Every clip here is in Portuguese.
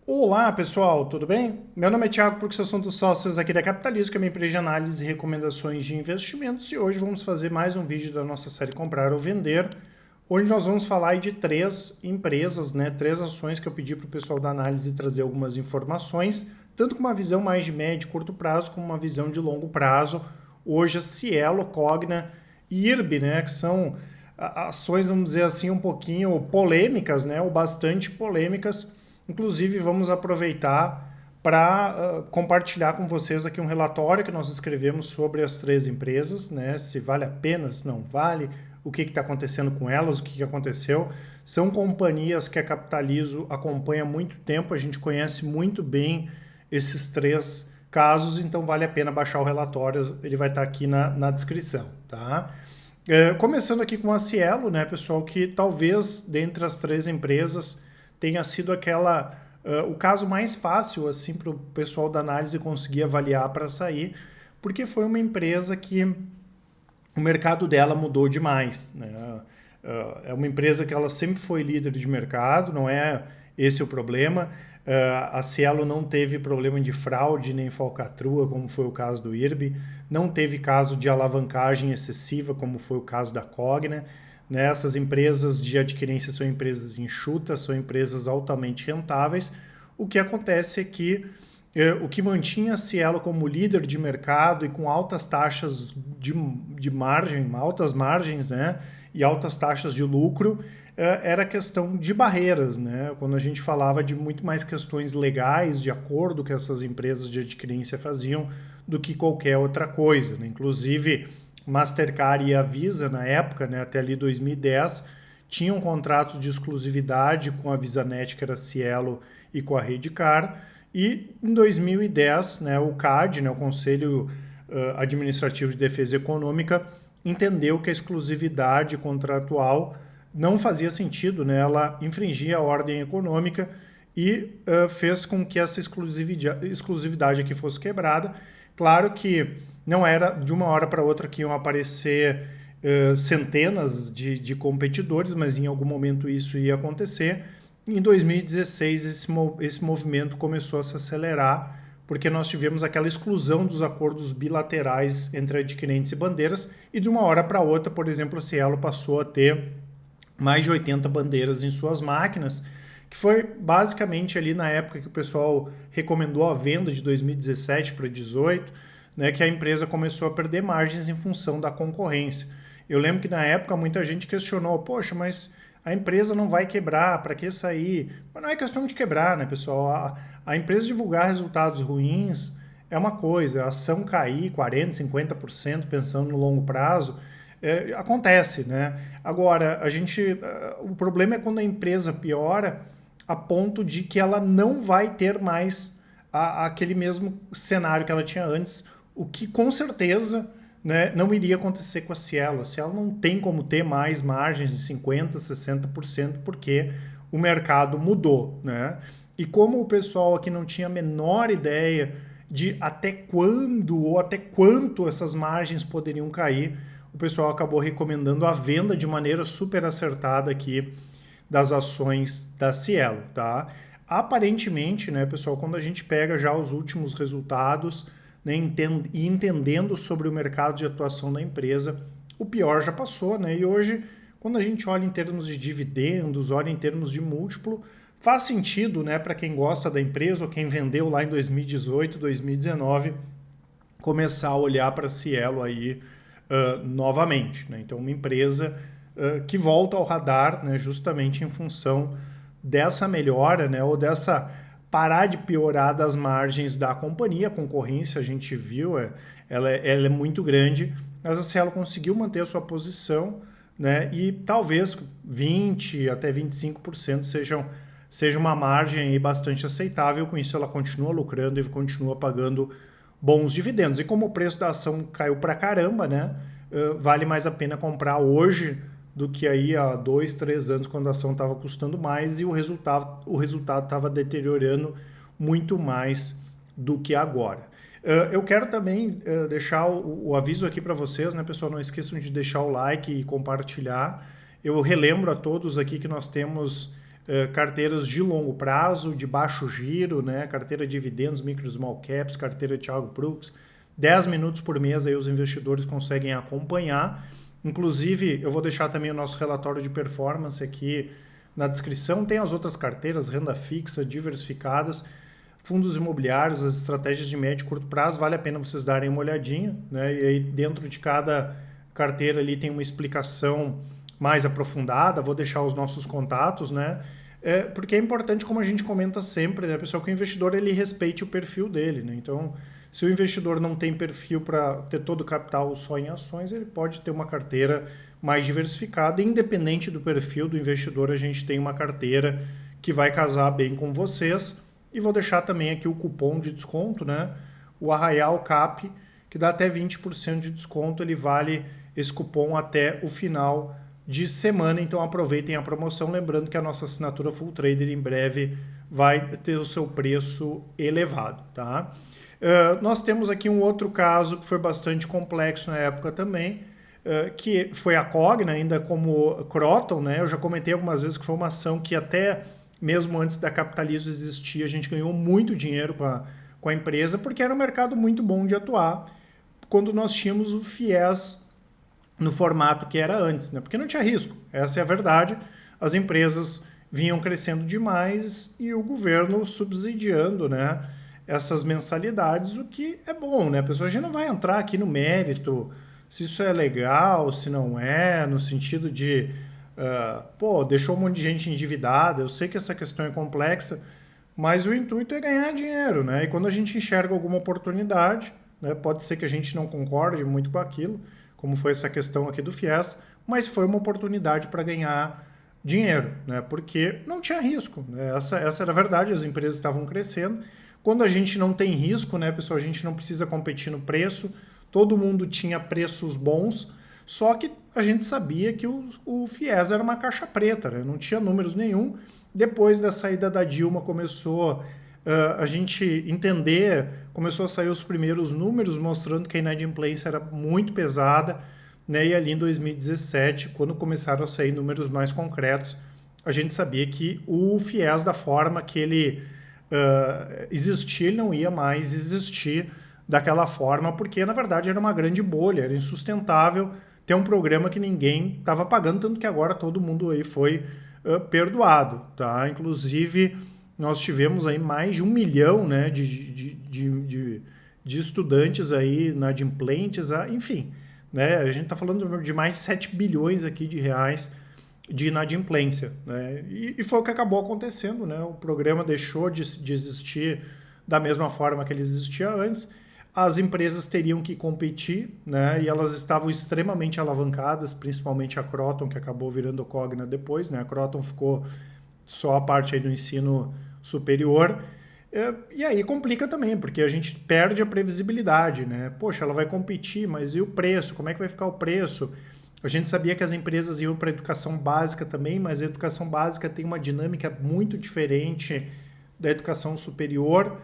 Olá pessoal, tudo bem? Meu nome é Thiago, porque sou dos sócios aqui da Capitalismo, que é minha empresa de análise e recomendações de investimentos, e hoje vamos fazer mais um vídeo da nossa série Comprar ou Vender, onde nós vamos falar de três empresas, três ações que eu pedi para o pessoal da análise trazer algumas informações, tanto com uma visão mais de médio e curto prazo, como uma visão de longo prazo. Hoje a Cielo, Cogna e IRB, que são ações, vamos dizer assim, um pouquinho polêmicas, ou bastante polêmicas. Inclusive, vamos aproveitar para compartilhar com vocês aqui um relatório que nós escrevemos sobre as três empresas, se vale a pena, se não vale, o que está acontecendo com elas, o que aconteceu. São companhias que a Capitalizo acompanha há muito tempo, a gente conhece muito bem esses três casos, então vale a pena baixar o relatório, ele vai estar aqui na descrição, tá? Começando aqui com a Cielo, pessoal, que talvez dentre as três empresas tenha sido o caso mais fácil assim para o pessoal da análise conseguir avaliar para sair, porque foi uma empresa que o mercado dela mudou demais, É uma empresa que ela sempre foi líder de mercado, não é esse o problema. A Cielo não teve problema de fraude nem falcatrua, como foi o caso do IRB, não teve caso de alavancagem excessiva, como foi o caso da Cogna. Essas empresas de adquirência são empresas enxutas, são empresas altamente rentáveis. O que acontece é que o que mantinha a Cielo como líder de mercado e com altas taxas de margem, altas margens, e altas taxas de lucro, era a questão de barreiras, quando a gente falava de muito mais questões legais, de acordo que essas empresas de adquirência faziam, do que qualquer outra coisa. Inclusive, Mastercard e a Visa, na época, até ali 2010, tinham contratos de exclusividade com a VisaNet, que era a Cielo, e com a Redcard. E em 2010, o CAD, o Conselho Administrativo de Defesa Econômica, entendeu que a exclusividade contratual não fazia sentido, ela infringia a ordem econômica e fez com que essa exclusividade aqui fosse quebrada. Claro que não era de uma hora para outra que iam aparecer centenas de competidores, mas em algum momento isso ia acontecer. Em 2016, esse movimento começou a se acelerar, porque nós tivemos aquela exclusão dos acordos bilaterais entre adquirentes e bandeiras, e de uma hora para outra, por exemplo, a Cielo passou a ter mais de 80 bandeiras em suas máquinas, que foi basicamente ali na época que o pessoal recomendou a venda de 2017 para 2018, que a empresa começou a perder margens em função da concorrência. Eu lembro que na época muita gente questionou, poxa, mas a empresa não vai quebrar, para que sair? Mas não é questão de quebrar, pessoal? A empresa divulgar resultados ruins é uma coisa, a ação cair 40%, 50% pensando no longo prazo, acontece, Agora, o problema é quando a empresa piora a ponto de que ela não vai ter mais aquele mesmo cenário que ela tinha antes, o que com certeza não iria acontecer com a Cielo. A Cielo não tem como ter mais margens de 50%, 60%, porque o mercado mudou. E como o pessoal aqui não tinha a menor ideia de até quando ou até quanto essas margens poderiam cair, o pessoal acabou recomendando a venda de maneira super acertada aqui das ações da Cielo, tá? Aparentemente, pessoal, quando a gente pega já os últimos resultados, e entendendo sobre o mercado de atuação da empresa, o pior já passou, E hoje, quando a gente olha em termos de dividendos, olha em termos de múltiplo, faz sentido, para quem gosta da empresa ou quem vendeu lá em 2018, 2019, começar a olhar para a Cielo aí novamente. Então, uma empresa que volta ao radar, justamente em função dessa melhora, ou dessa parar de piorar das margens da companhia. A concorrência, a gente viu, ela é muito grande, mas a Cielo conseguiu manter a sua posição, e talvez 20% até 25% seja uma margem aí bastante aceitável. Com isso, ela continua lucrando e continua pagando bons dividendos. E como o preço da ação caiu pra caramba, vale mais a pena comprar hoje do que aí há 2, 3 anos, quando a ação estava custando mais e o resultado estava deteriorando muito mais do que agora. Eu quero também deixar o aviso aqui para vocês, pessoal? Não esqueçam de deixar o like e compartilhar. Eu relembro a todos aqui que nós temos carteiras de longo prazo, de baixo giro, né? Carteira de dividendos, micro small caps, carteira de Thiago Brooks. 10 minutos por mês aí os investidores conseguem acompanhar. Inclusive, eu vou deixar também o nosso relatório de performance aqui na descrição. Tem as outras carteiras, renda fixa, diversificadas, fundos imobiliários, as estratégias de médio e curto prazo. Vale a pena vocês darem uma olhadinha, né? E aí dentro de cada carteira ali tem uma explicação mais aprofundada. Vou deixar os nossos contatos, né? Porque é importante, como a gente comenta sempre, né, pessoal, que o investidor ele respeite o perfil dele, né? Então, se o investidor não tem perfil para ter todo o capital só em ações, ele pode ter uma carteira mais diversificada. Independente do perfil do investidor, a gente tem uma carteira que vai casar bem com vocês. E vou deixar também aqui o cupom de desconto, né? O Arraial Cap, que dá até 20% de desconto. Ele vale esse cupom até o final de semana. Então aproveitem a promoção. Lembrando que a nossa assinatura Full Trader em breve vai ter o seu preço elevado, tá? Nós temos aqui um outro caso que foi bastante complexo na época também, que foi a Cogna, ainda como Croton, né? Eu já comentei algumas vezes que foi uma ação que até mesmo antes da Capitalizo existir, a gente ganhou muito dinheiro com a empresa, porque era um mercado muito bom de atuar quando nós tínhamos o FIES no formato que era antes, né? Porque não tinha risco, essa é a verdade. As empresas vinham crescendo demais e o governo subsidiando, né, essas mensalidades, o que é bom, né? A gente não vai entrar aqui no mérito se isso é legal, se não é, no sentido de deixou um monte de gente endividada. Eu sei que essa questão é complexa, mas o intuito é ganhar dinheiro, né? E quando a gente enxerga alguma oportunidade, né, pode ser que a gente não concorde muito com aquilo, como foi essa questão aqui do FIES, mas foi uma oportunidade para ganhar dinheiro, né? Porque não tinha risco, né? Essa era a verdade, as empresas estavam crescendo. Quando a gente não tem risco, né, pessoal, a gente não precisa competir no preço, todo mundo tinha preços bons, só que a gente sabia que o FIES era uma caixa preta, né? Não tinha números nenhum. Depois da saída da Dilma começou a gente entender, começou a sair os primeiros números mostrando que a inadimplência era muito pesada, né? E ali em 2017, quando começaram a sair números mais concretos, a gente sabia que o FIES, da forma que ele existia, ele não ia mais existir daquela forma, porque na verdade era uma grande bolha, era insustentável ter um programa que ninguém estava pagando, tanto que agora todo mundo aí foi perdoado, tá? Inclusive, nós tivemos aí mais de 1 milhão, né, de estudantes aí inadimplentes, enfim, né? A gente está falando de mais de 7 bilhões aqui de reais de inadimplência, né? E foi o que acabou acontecendo, né? O programa deixou de existir da mesma forma que ele existia antes. As empresas teriam que competir, né? E elas estavam extremamente alavancadas, principalmente a Croton, que acabou virando Cogna depois, né? A Croton ficou só a parte aí do ensino superior. E aí complica também, porque a gente perde a previsibilidade, né? Poxa, ela vai competir, mas e o preço? Como é que vai ficar o preço? A gente sabia que as empresas iam para a educação básica também, mas a educação básica tem uma dinâmica muito diferente da educação superior.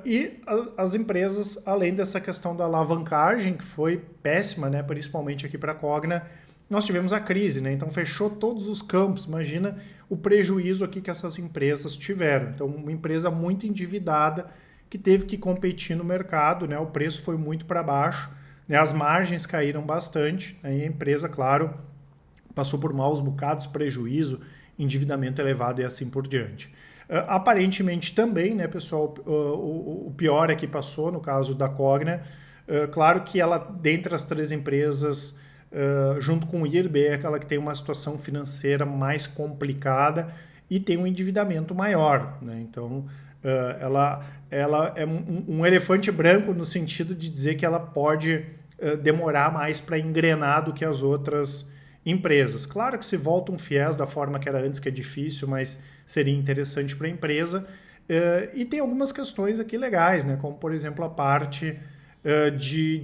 E as empresas, além dessa questão da alavancagem, que foi péssima, né, principalmente aqui para a Cogna, nós tivemos a crise, né? Então fechou todos os campos. Imagina o prejuízo aqui que essas empresas tiveram. Então, uma empresa muito endividada que teve que competir no mercado, né? O preço foi muito para baixo, né? As margens caíram bastante, né? E a empresa, claro, passou por maus bocados, prejuízo, endividamento elevado e assim por diante. Aparentemente também, né, pessoal, o pior é que passou no caso da Cogna. Claro que ela, dentre as 3 empresas, junto com o IRB, é aquela que tem uma situação financeira mais complicada e tem um endividamento maior, né? Então, ela é um elefante branco no sentido de dizer que ela pode demorar mais para engrenar do que as outras empresas. Claro que se volta um FIES da forma que era antes, que é difícil, mas seria interessante para a empresa. E tem algumas questões aqui legais, né? Como, por exemplo, a parte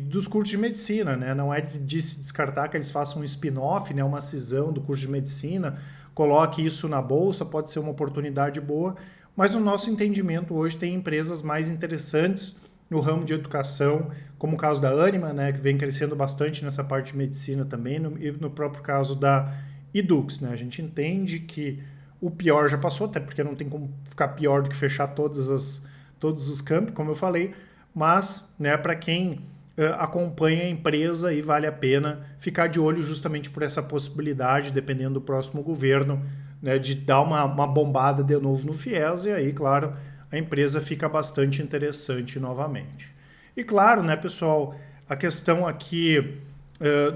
dos cursos de medicina, né? Não é de se descartar que eles façam um spin-off, né? Uma cisão do curso de medicina, coloque isso na bolsa, pode ser uma oportunidade boa, mas no nosso entendimento hoje tem empresas mais interessantes no ramo de educação, como o caso da Ânima, né, que vem crescendo bastante nessa parte de medicina também, e no próprio caso da Edux, né? A gente entende que O pior já passou, até porque não tem como ficar pior do que fechar todos os campi, como eu falei, mas, né, para quem acompanha a empresa, aí vale a pena ficar de olho justamente por essa possibilidade, dependendo do próximo governo, né, de dar uma bombada de novo no FIES, e aí, claro, a empresa fica bastante interessante novamente. E claro, né, pessoal, a questão aqui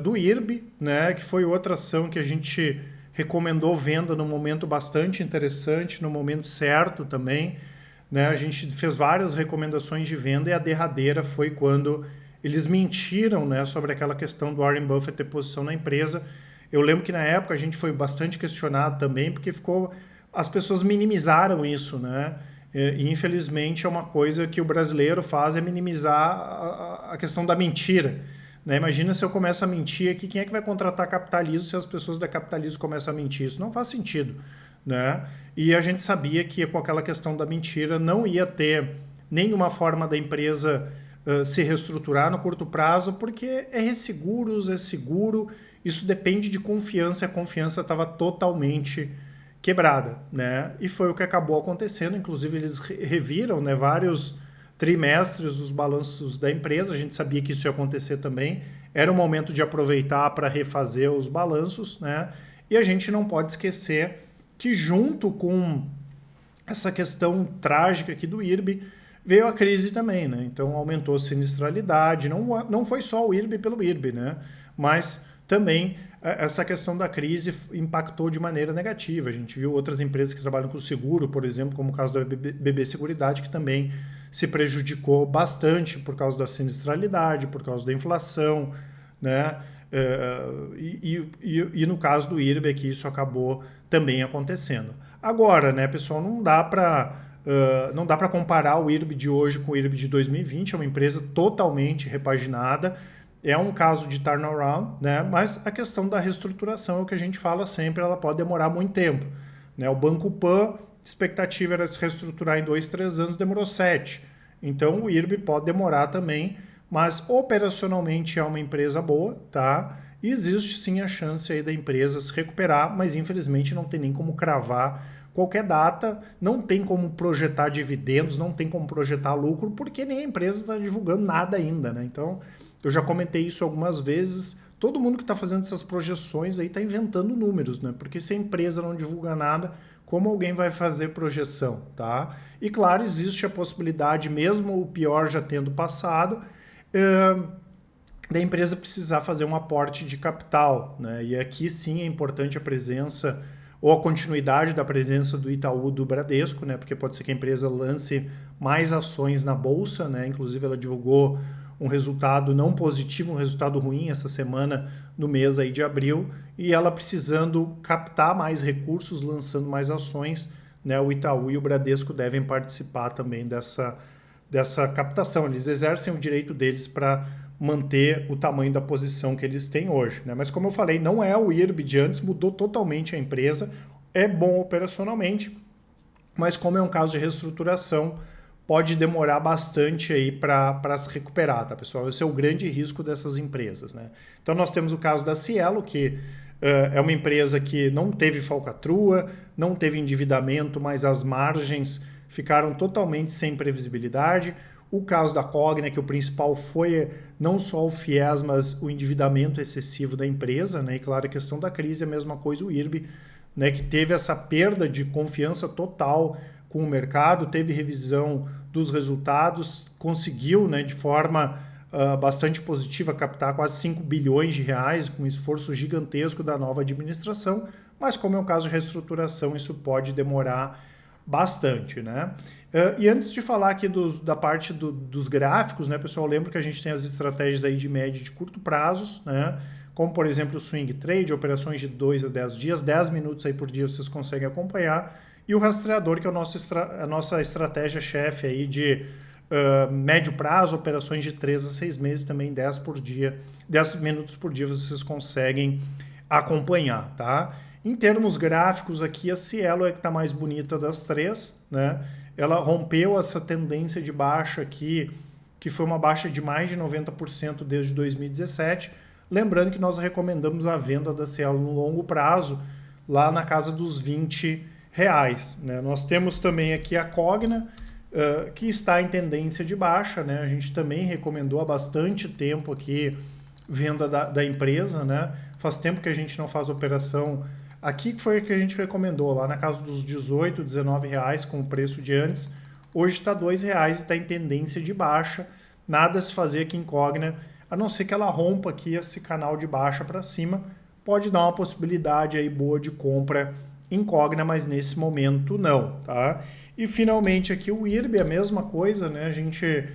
do IRB, né, que foi outra ação que a gente recomendou venda no momento bastante interessante, no momento certo também, né, a gente fez várias recomendações de venda e a derradeira foi quando eles mentiram, né, sobre aquela questão do Warren Buffett ter posição na empresa. Eu lembro que na época a gente foi bastante questionado também, porque as pessoas minimizaram isso, né? E infelizmente é uma coisa que o brasileiro faz, é minimizar a questão da mentira. Né? Imagina se eu começo a mentir aqui, quem é que vai contratar capitalismo se as pessoas da capitalismo começam a mentir? Isso não faz sentido. Né? E a gente sabia que com aquela questão da mentira não ia ter nenhuma forma da empresa se reestruturar no curto prazo, porque é resseguros, é seguro, isso depende de confiança, a confiança estava totalmente quebrada, né? E foi o que acabou acontecendo, inclusive eles reviram, né, vários trimestres os balanços da empresa, a gente sabia que isso ia acontecer também, era o momento de aproveitar para refazer os balanços, né? E a gente não pode esquecer que junto com essa questão trágica aqui do IRB, veio a crise também, né? Então aumentou a sinistralidade, não foi só o IRB pelo IRB, né? Mas também essa questão da crise impactou de maneira negativa. A gente viu outras empresas que trabalham com seguro, por exemplo, como o caso da BB Seguridade, que também se prejudicou bastante por causa da sinistralidade, por causa da inflação, né? E no caso do IRB aqui isso acabou também acontecendo. Agora, né, pessoal, não dá para comparar o IRB de hoje com o IRB de 2020, é uma empresa totalmente repaginada, é um caso de turnaround, né? Mas a questão da reestruturação é o que a gente fala sempre, ela pode demorar muito tempo. Né? O Banco Pan, expectativa era se reestruturar em 2, 3 anos, demorou 7. Então o IRB pode demorar também, mas operacionalmente é uma empresa boa, tá? E existe sim a chance aí da empresa se recuperar, mas infelizmente não tem nem como cravar qualquer data, não tem como projetar dividendos, não tem como projetar lucro, porque nem a empresa está divulgando nada ainda, né? Então, eu já comentei isso algumas vezes, todo mundo que está fazendo essas projeções aí está inventando números, né? Porque se a empresa não divulga nada, como alguém vai fazer projeção, tá? E claro, existe a possibilidade, mesmo o pior já tendo passado, da empresa precisar fazer um aporte de capital, né? E aqui sim é importante a presença ou a continuidade da presença do Itaú, do Bradesco, né? Porque pode ser que a empresa lance mais ações na bolsa, né? Inclusive ela divulgou um resultado não positivo, um resultado ruim essa semana no mês aí de abril, e ela precisando captar mais recursos, lançando mais ações, né? O Itaú e o Bradesco devem participar também dessa captação. Eles exercem o direito deles para manter o tamanho da posição que eles têm hoje, né? Mas como eu falei, não é o IRB de antes, mudou totalmente a empresa, é bom operacionalmente, mas como é um caso de reestruturação, pode demorar bastante aí para se recuperar, tá, pessoal? Esse é o grande risco dessas empresas, né? Então nós temos o caso da Cielo, que é uma empresa que não teve falcatrua, não teve endividamento, mas as margens ficaram totalmente sem previsibilidade. O caso da Cogna, que o principal foi não só o FIES, mas o endividamento excessivo da empresa, né? E claro, a questão da crise é a mesma coisa, o IRB, né? Que teve essa perda de confiança total com o mercado, teve revisão dos resultados, conseguiu, né, de forma bastante positiva captar quase 5 bilhões de reais, com um esforço gigantesco da nova administração, mas como é um caso de reestruturação, isso pode demorar bastante, né? E antes de falar aqui da parte dos gráficos, né, pessoal, lembro que a gente tem as estratégias aí de médio e de curto prazos, né? Como, por exemplo, o swing trade, operações de 2 a 10 dias, 10 minutos aí por dia vocês conseguem acompanhar, e o rastreador, que é a nossa estratégia-chefe aí de médio prazo, operações de 3 a 6 meses, também 10 por dia, 10 minutos por dia vocês conseguem acompanhar, tá? Em termos gráficos aqui, a Cielo é que está mais bonita das três, né? Ela rompeu essa tendência de baixa aqui, que foi uma baixa de mais de 90% desde 2017. Lembrando que nós recomendamos a venda da Cielo no longo prazo, lá na casa dos R$20 né? Nós temos também aqui a Cogna, que está em tendência de baixa, né? A gente também recomendou há bastante tempo aqui venda da empresa, né? Faz tempo que a gente não faz operação aqui, que foi a que a gente recomendou, lá na casa dos 18, 19 reais com o preço de antes. Hoje está R$ 2,00 e está em tendência de baixa. Nada a se fazer aqui em Cogna, a não ser que ela rompa aqui esse canal de baixa para cima. Pode dar uma possibilidade aí boa de compra em Cogna, mas nesse momento não, tá? E finalmente aqui o IRB, a mesma coisa, né? A gente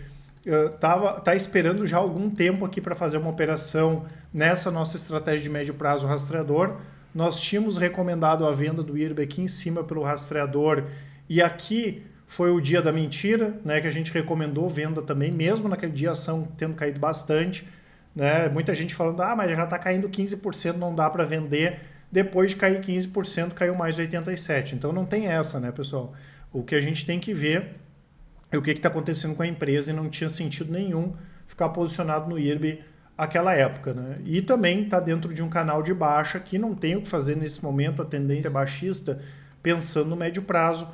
tá esperando já algum tempo aqui para fazer uma operação nessa nossa estratégia de médio prazo rastreador. Nós tínhamos recomendado a venda do IRB aqui em cima pelo rastreador e aqui foi o dia da mentira, né? Que a gente recomendou venda também, mesmo naquele dia a ação tendo caído bastante, né? Muita gente falando, mas já está caindo 15%, não dá para vender. Depois de cair 15%, caiu mais 87%. Então não tem essa, né, pessoal? O que a gente tem que ver é o que está acontecendo com a empresa e não tinha sentido nenhum ficar posicionado no IRB aquela época, né? E também está dentro de um canal de baixa que não tem o que fazer nesse momento, a tendência baixista, pensando no médio prazo,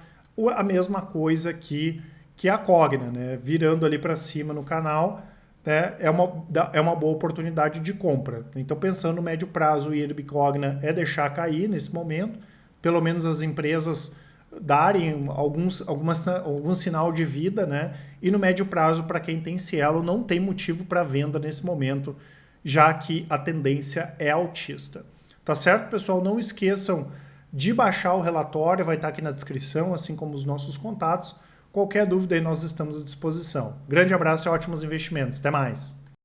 a mesma coisa que a Cogna, né? Virando ali para cima no canal, né? É uma boa oportunidade de compra. Então, pensando no médio prazo, o IRB Cogna é deixar cair nesse momento, pelo menos as empresas darem algum sinal de vida, né? E no médio prazo, para quem tem Cielo, não tem motivo para venda nesse momento, já que a tendência é altista. Tá certo, pessoal? Não esqueçam de baixar o relatório, vai estar aqui na descrição, assim como os nossos contatos. Qualquer dúvida aí nós estamos à disposição. Grande abraço e ótimos investimentos. Até mais!